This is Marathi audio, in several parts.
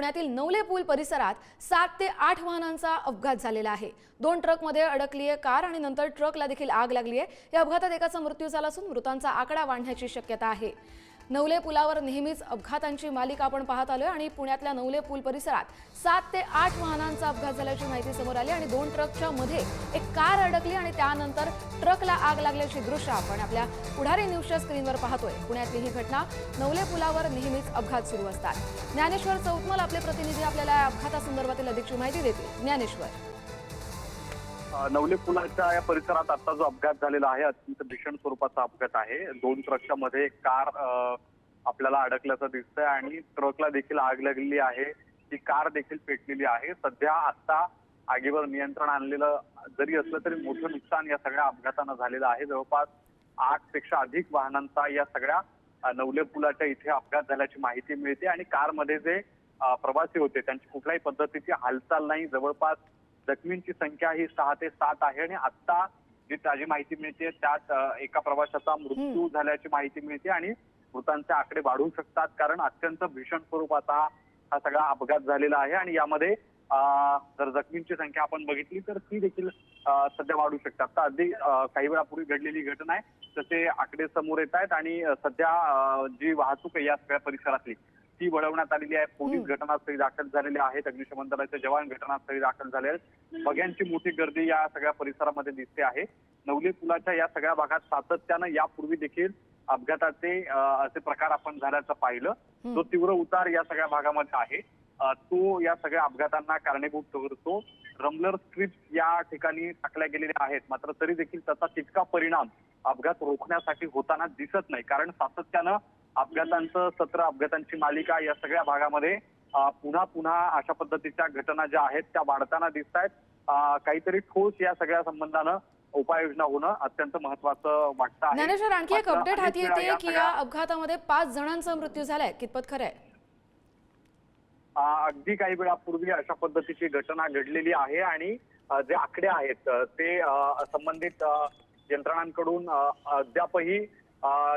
पुण्यातील नवले पूल परिसरात 7 ते 8 वाहनांचा अपघात झालेला आहे। 2 ट्रकमध्ये अडकली आहे कार आणि नंतर ट्रकला देखील आग लागली आहे। या अपघातात एकाचा मृत्यू झाला असून मृतांचा आकडा वाढण्याची शक्यता आहे। नवले पुलावर नेहमीच अपघातांची मालिका आपण पाहत आलोय आणि पुण्यातल्या नवले पूल परिसरात 7 ते 8 वाहनांचा अपघात झाल्याची माहिती समोर आली आणि 2 ट्रकच्या मध्ये एक कार अडकली आणि त्यानंतर ट्रकला आग लागल्याची दृश्य आपण आपल्या पुढारी न्यूजच्या स्क्रीनवर पाहतोय। पुण्यातली ही घटना नवले पुलावर नेहमीच अपघात सुरू असतात। ज्ञानेश्वर चौतमल आपले प्रतिनिधी आपल्याला या अपघातासंदर्भातील अधिकची माहिती देतील। ज्ञानेश्वर, नवले पुलाच्या या परिसरात आता जो अपघात झालेला आहे अत्यंत भीषण स्वरूपाचा अपघात आहे। 2 ट्रकच्या मध्ये कार आपल्याला अडकल्याचं दिसतंय आणि ट्रकला देखील आग लागलेली आहे। ती कार देखील पेटलेली आहे। सध्या आता आगीवर नियंत्रण आणलेलं जरी असलं तरी मोठं नुकसान या सगळ्या अपघातानं झालेलं आहे। जवळपास 8 पेक्षा अधिक वाहनांचा या सगळ्या नवले पुलाच्या इथे अपघात झाल्याची माहिती मिळते आणि कारमध्ये जे प्रवासी होते त्यांची कुठल्याही पद्धतीची हालचाल नाही। जवळपास जखमींची संख्या ही 6 ते 7 आहे आणि आता जी ताजी माहिती मिळते त्यात एका प्रवाशाचा मृत्यू झाल्याची माहिती मिळते आणि मृतांचे आकडे वाढू शकतात कारण अत्यंत भीषण स्वरूपाचा हा सगळा अपघात झालेला आहे आणि यामध्ये जर जखमींची संख्या आपण बघितली तर ती देखील सध्या वाढू शकतात। तर अगदी काही वेळापूर्वी घडलेली घटना आहे तसे आकडे समोर येत आहेत आणि सध्या जी वाहतूक आहे या सगळ्या परिसरातली ती वळवण्यात आलेली आहे। पोलीस घटनास्थळी दाखल झालेले आहेत, अग्निशमन दलाचे जवान घटनास्थळी दाखल झाले आहेत। बघ्यांची मोठी गर्दी या सगळ्या परिसरामध्ये दिसते आहे। नवले पुलाच्या या सगळ्या भागात सातत्यानं यापूर्वी देखील अपघाताचे असे प्रकार आपण झाल्याचं पाहिलं। जो तीव्र उतार या सगळ्या भागामध्ये आहे तो या सगळ्या अपघातांना कारणीभूत ठरतो। रमलर स्ट्रिप्स या ठिकाणी टाकल्या गेलेल्या आहेत, मात्र तरी देखील त्याचा तितका परिणाम अपघात रोखण्यासाठी होताना दिसत नाही कारण सातत्यानं अपघातांचं सत्र, अपघातांची मालिका या सगळ्या भागामध्ये पुन्हा पुन्हा अशा पद्धतीच्या घटना ज्या आहेत त्या वाढताना दिसत आहेत। काहीतरी ठोस या सगळ्या संबंधानं उपाययोजना होणं अत्यंत महत्वाचं वाटतं आहे। ज्ञानेश्वर, आणखी एक अपडेट हाती येते की या अपघातामध्ये 5 जणांचा मृत्यू झालाय, कितपत खरं आहे? अगदी काही वेळापूर्वी अशा पद्धतीची घटना घडलेली आहे आणि जे आकडे आहेत ते संबंधित यंत्रणांकडून अद्यापही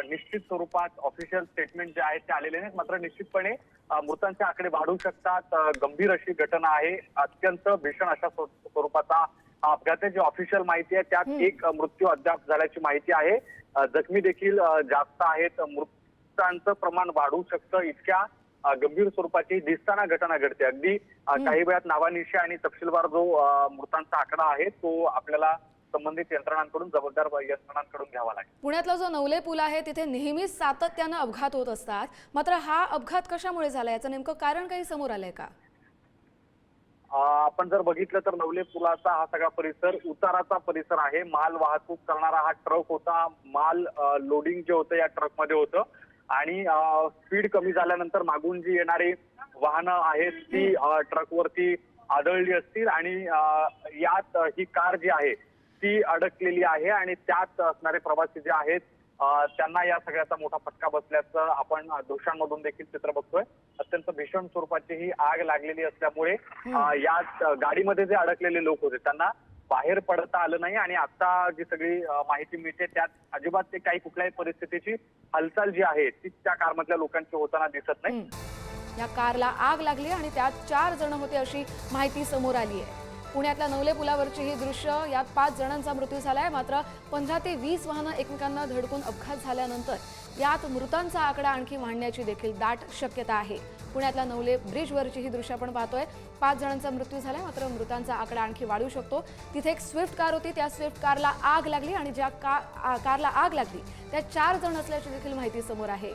निश्चित स्वरूपात ऑफिशियल स्टेटमेंट जे आहेत ते आलेले नाहीत। मात्र निश्चितपणे मृतांचे आकडे वाढू शकतात। गंभीर अशी घटना आहे, अत्यंत भीषण अशा स्वरूपाचा अपघात आहे। जी ऑफिशियल माहिती आहे त्यात एक मृत्यू अद्याप झाल्याची माहिती आहे। जखमी देखील जास्त आहेत, मृतांचं प्रमाण वाढू शकतं इतक्या गंभीर स्वरूपाची दिसताना घटना घडते। अगदी काही वेळात नावानिशी आणि तपशीलवार जो मृतांचा आकडा आहे तो आपल्याला संबंधित यंत्रणांकडून, जबाबदार यंत्रणांकडून घ्यावा लागेल। पुण्यातला जो नवले पूल आहे तिथे नेहमीच सातत्यानं अपघात होत असतात, मात्र हा अपघात कशामुळे झाला याचं नेमकं कारण काही समोर आलंय का? आपण जर बघितलं तर नवले पुलाचा हा सगळा परिसर उताराचा परिसर आहे। माल वाहतूक करणारा हा ट्रक होता, माल लोडिंग जे होतं या ट्रकमध्ये होतं आणि स्पीड कमी झाल्यानंतर मागून जी येणारी वाहनं आहेत ती ट्रकवरती आदळली असतील आणि यात ही कार जी आहे ती अडकलेली आहे आणि त्यात असणारे प्रवासी जे आहेत त्यांना या सगळ्याचा मोठा फटका बसल्याचं आपण दृश्यांमधून देखील चित्र बघतोय। अत्यंत भीषण स्वरूपाची ही आग लागलेली असल्यामुळे यात गाडीमध्ये जे अडकलेले लोक होते त्यांना बाहेर पडता आलं नाही आणि आता जी सगळी माहिती मिळते त्यात अजिबात ते काही कुठल्याही परिस्थितीची हालचाल जी आहे ती त्या कारमधल्या लोकांची होताना दिसत नाही। या कारला आग लागली आणि त्यात 4 जण होते अशी माहिती समोर आली आहे। पुण्यातल्या नवले पुलावरची ही दृश्य, यात 5 जणांचा मृत्यू झालाय, मात्र 15 ते 20 वाहनं एकमेकांना धडकून अपघात झाल्यानंतर यात मृतांचा आकडा आणखी वाढण्याची देखील दाट शक्यता आहे। पुण्यातल्या नवले ब्रिजवरची ही दृश्य आपण पाहतोय। 5 जणांचा मृत्यू झालाय, मात्र मृतांचा आकडा आणखी वाढू शकतो। तिथे एक स्विफ्ट कार होती, त्या स्विफ्ट कारला आग लागली आणि ज्या कारला आग लागली त्या 4 जण असल्याची देखील माहिती समोर आहे।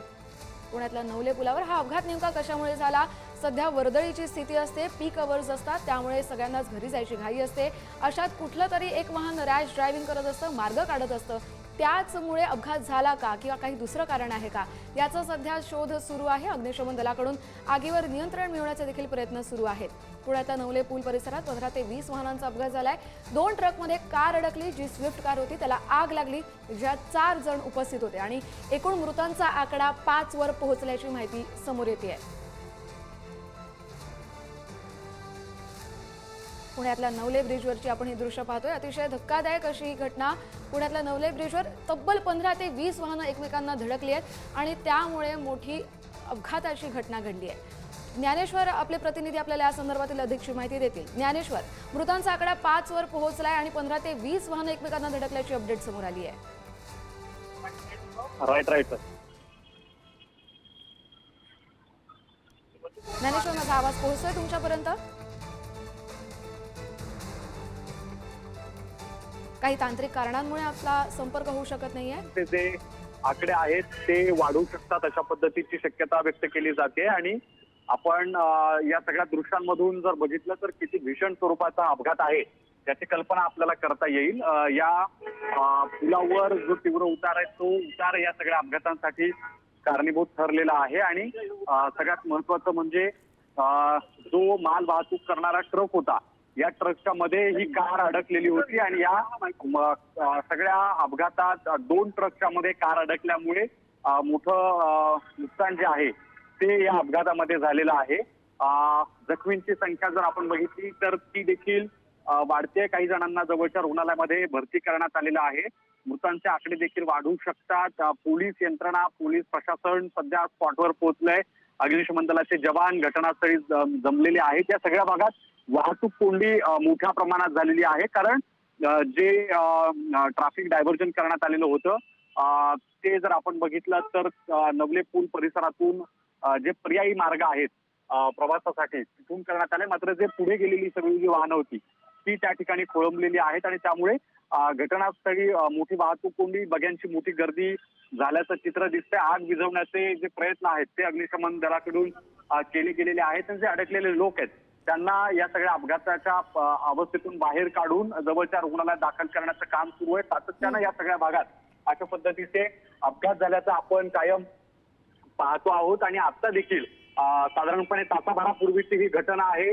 पुण्यातल्या नवले पुलावर हा अपघात नेमका कशामुळे झाला? सध्या वर्दळीची स्थिती असते, पीक अवर्स असतात, त्यामुळे सगळ्यांनाच घरी जायची घाई असते। अशात कुठलं तरी एक वाहन रॅश ड्रायव्हिंग करत असतं, मार्ग काढत असतं, त्याचमुळे अपघात झाला का किंवा काही दुसरं कारण आहे का याचा सध्या शोध सुरू आहे। अग्निशमन दलाकडून आगीवर नियंत्रण मिळवण्याचे देखील प्रयत्न सुरू आहेत। पुण्यातल्या नवले पूल परिसरात 15 ते 20 वाहनांचा अपघात झालाय। 2 ट्रकमध्ये कार अडकली, जी स्विफ्ट कार होती त्याला आग लागली, ज्यात 4 जण उपस्थित होते आणि एकूण मृतांचा आकडा 5 वर पोहोचल्याची माहिती समोर येते। पुण्यातल्या नवले ब्रिजवरची आपण ही दृश्य पाहतोय। अतिशय धक्कादायक अशी ही घटना। पुण्यातल्या नवले ब्रिजवर तब्बल 15 ते 20 वाहनं एकमेकांना धडकली आहेत आणि त्यामुळे मोठी अपघाताची घटना घडली आहे। ज्ञानेश्वर आपले प्रतिनिधी आपल्याला या संदर्भातील अधिकची माहिती देतील. ज्ञानेश्वर, मृतांचा आकडा 5 वर पोहोचलाय आणि 15 ते 20 वाहनं एकमेकांना धडकल्याची अपडेट समोर आली आहे. Right sir. ज्ञानेश्वर, माझा आवाज पोहोचतोय तुमच्यापर्यंत? काही तांत्रिक कारणांमुळे आपला संपर्क होऊ शकत नाहीये. ते जे आकडे आहेत ते वाढू शकतात अशा पद्धतीची शक्यता व्यक्त केली जाते आणि आपण या सगळ्या दृश्यांमधून जर बघितलं तर किती भीषण स्वरूपाचा अपघात आहे त्याची कल्पना आपल्याला करता येईल. या पुलावर जो तीव्र उतार आहे तो उतार या सगळ्या अपघातांसाठी कारणीभूत ठरलेला आहे आणि सगळ्यात महत्वाचं म्हणजे जो माल वाहतूक करणारा ट्रक होता या ट्रकच्या मध्ये ही कार अडकलेली होती आणि या सगळ्या अपघातात 2 ट्रकच्या मध्ये कार अडकल्यामुळे मोठं नुकसान जे आहे ते या अपघातामध्ये झालेलं आहे. जखमींची संख्या जर आपण बघितली तर ती देखील वाढते. काही जणांना जवळच्या रुग्णालयामध्ये भरती करण्यात आलेलं आहे. मृतांचे आकडे देखील वाढू शकतात. पोलीस यंत्रणा, पोलीस प्रशासन सध्या स्पॉटवर पोहोचलंय. अग्निशमन दलाचे जवान घटनास्थळी जमलेले आहेत. या सगळ्या भागात वाहतूक कोंडी मोठ्या प्रमाणात झालेली आहे कारण जे ट्रॅफिक डायव्हर्जन करण्यात आलेलं होतं ते जर आपण बघितलं तर नवले पूल परिसरातून जे पर्यायी मार्ग आहेत प्रवासासाठी तिथून करण्यात आले, मात्र जे पुढे गेलेली सगळी जी वाहनं होती ती त्या ठिकाणी खोळंबलेली आहेत आणि त्यामुळे घटनास्थळी मोठी वाहतूक कोंडी, बघ्यांची मोठी गर्दी झाल्याचं चित्र दिसतंय. आग विझवण्याचे जे प्रयत्न आहेत ते अग्निशमन दलाकडून केले गेलेले आहेत आणि जे अडकलेले लोक आहेत त्यांना या सगळ्या अपघाताच्या अवस्थेतून बाहेर काढून जवळच्या रुग्णालयात दाखल करण्याचं काम सुरू आहे. सातत्यानं या सगळ्या भागात अशा पद्धतीचे अपघात झाल्याचं आपण कायम पाहतो आहोत आणि आता देखील साधारणपणे तासाभरापूर्वीची ही घटना आहे.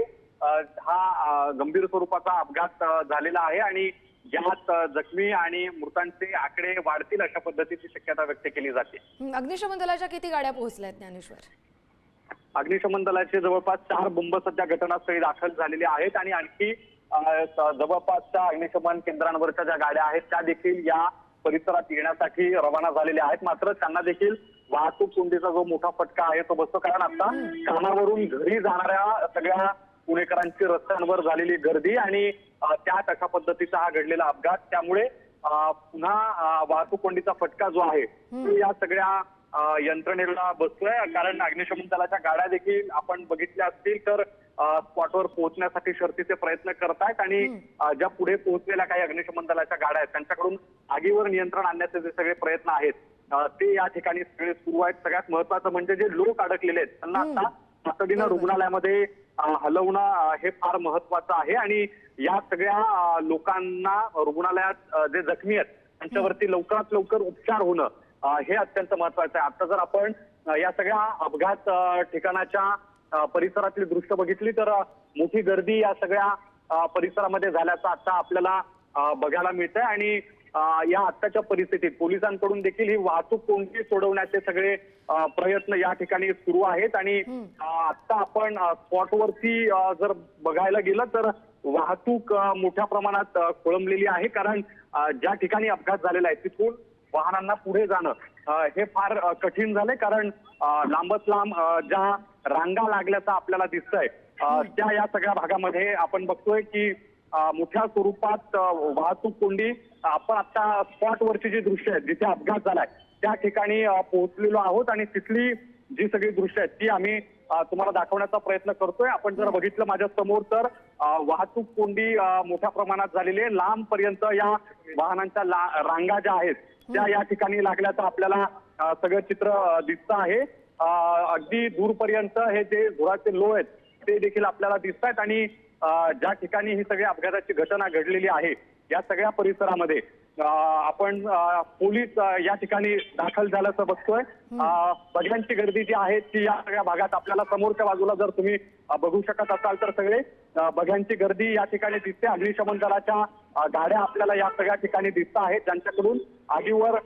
हा गंभीर स्वरूपाचा अपघात झालेला आहे आणि यात जखमी आणि मृतांचे आकडे वाढतील अशा पद्धतीची शक्यता व्यक्त केली जाते. अग्निशमन दलाच्या किती गाड्या पोहोचल्यात ज्ञानेश्वर? अग्निशमन दलाचे जवळपास 4 बंब सध्या घटनास्थळी दाखल झालेले आहेत आणि आणखी जवळपासच्या अग्निशमन केंद्रांवरच्या ज्या गाड्या आहेत त्या देखील या परिसरात येण्यासाठी रवाना झालेल्या आहेत. मात्र त्यांना देखील वाहतूक कोंडीचा जो मोठा फटका आहे तो बसतो कारण आता कामावरून घरी जाणाऱ्या सगळ्या पुणेकरांची रस्त्यांवर झालेली गर्दी आणि त्यात अशा पद्धतीचा हा घडलेला अपघात त्यामुळे पुन्हा वाहतूक कोंडीचा फटका जो आहे तो या सगळ्या यंत्रणेला बसतोय कारण अग्निशमन दलाच्या गाड्या देखील आपण बघितल्या असतील तर स्पॉटवर पोहोचण्यासाठी शर्थीचे प्रयत्न करतायत आणि ज्या पुढे पोहोचलेल्या काही अग्निशमन दलाच्या गाड्या आहेत त्यांच्याकडून आगीवर नियंत्रण आणण्याचे जे सगळे प्रयत्न आहेत ते या ठिकाणी सगळे सुरू आहेत. सगळ्यात महत्वाचं म्हणजे जे लोक अडकलेले आहेत त्यांना आता तातडीनं रुग्णालयामध्ये हलवणं हे फार महत्वाचं आहे आणि या सगळ्या लोकांना रुग्णालयात जे जखमी आहेत त्यांच्यावरती लवकरात लवकर उपचार होणं हे अत्यंत महत्वाचं आहे. आता जर आपण या सगळ्या अपघात ठिकाणाच्या परिसरातली दृश्य बघितली तर मोठी गर्दी या सगळ्या परिसरामध्ये झाल्याचं आता आपल्याला बघायला मिळतंय आणि या आत्ताच्या परिस्थितीत पोलिसांकडून देखील ही वाहतूक कोंडी सोडवण्याचे सगळे प्रयत्न या ठिकाणी सुरू आहेत आणि आता आपण स्पॉटवरती जर बघायला गेलं तर वाहतूक मोठ्या प्रमाणात खोळंबलेली आहे कारण ज्या ठिकाणी अपघात झालेला आहे तिथून वाहनांना पुढे जाणं हे फार कठीण झालंय कारण लांबच लांब ज्या रांगा लागल्याचं आपल्याला दिसतंय त्या या सगळ्या भागामध्ये आपण बघतोय की मोठ्या स्वरूपात वाहतूक कोंडी. आपण आता स्पॉटवरची जी दृश्य आहेत जिथे अपघात झालाय त्या ठिकाणी पोहोचलेलो आहोत आणि तिथली जी सगळी दृश्य आहेत ती आम्ही तुम्हाला दाखवण्याचा प्रयत्न करतोय. आपण जर बघितलं माझ्या समोर तर वाहतूक कोंडी मोठ्या प्रमाणात झालेली आहे. लांब पर्यंत या वाहनांच्या रांगा ज्या आहेत त्या या ठिकाणी लागल्याचं आपल्याला सगळं चित्र दिसतं आहे. अगदी दूरपर्यंत हे जे धुराचे लो आहेत ते देखील आपल्याला दिसत आहेत आणि ज्या ठिकाणी ही सगळी अपघाताची घटना घडलेली आहे या सगळ्या परिसरामध्ये आपण पोलीस या ठिकाणी दाखल झाल्याचं बघतोय. बघ्यांची गर्दी जी आहे ती या सगळ्या भागात आपल्याला समोरच्या बाजूला जर तुम्ही बघू शकत असाल तर सगळे बघ्यांची गर्दी या ठिकाणी दिसते. अग्निशमन दलाच्या गाड्या आपल्याला या सगळ्या ठिकाणी दिसत आहेत ज्यांच्याकडून आगीवर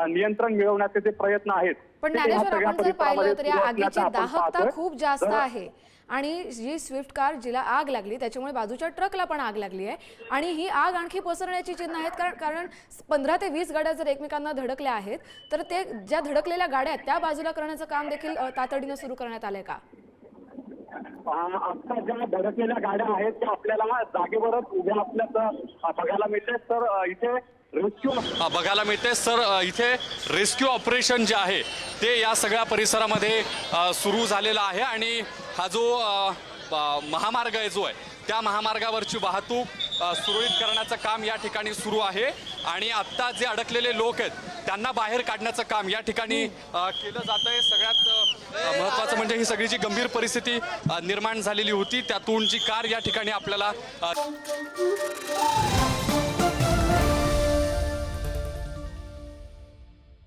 नियंत्रण मिळवण्याचे जे प्रयत्न आहेत. पण ज्ञानेश्वर, आपण जर पाहिलं तर या आगीची दाहकता खूप जास्त आहे आणि जी स्विफ्ट कार जिला आग लागली त्याच्यामुळे बाजूच्या ट्रकला पण आग लागली आहे आणि ही आग आणखी पसरण्याची चिन्ह आहेत कारण 15 ते 20 गाड्या जर एकमेकांना धडकल्या आहेत तर ते ज्या धडकलेल्या गाड्या आहेत त्या बाजूला करण्याचं काम देखील तातडीनं सुरू करण्यात आलंय का? आता ज्या धडकलेल्या गाड्या आहेत त्या आपल्याला जागेवरच उभ्या असल्याचं बघायला मिळते. तर इथे रेस्क्यू बघायला मिळते. सर इथे रेस्क्यू ऑपरेशन जे आहे ते या सगळ्या परिसरामध्ये सुरू झालेलं आहे आणि हा जो महामार्ग आहे जो आहे त्या महामार्गावरची वाहतूक सुरळीत करण्याचं काम या ठिकाणी सुरू आहे आणि आत्ता जे अडकलेले लोक आहेत त्यांना बाहेर काढण्याचं काम या ठिकाणी केलं जात आहे. सगळ्यात महत्त्वाचं म्हणजे ही सगळी जी गंभीर परिस्थिती निर्माण झालेली होती त्यातून जी कार या ठिकाणी आपल्याला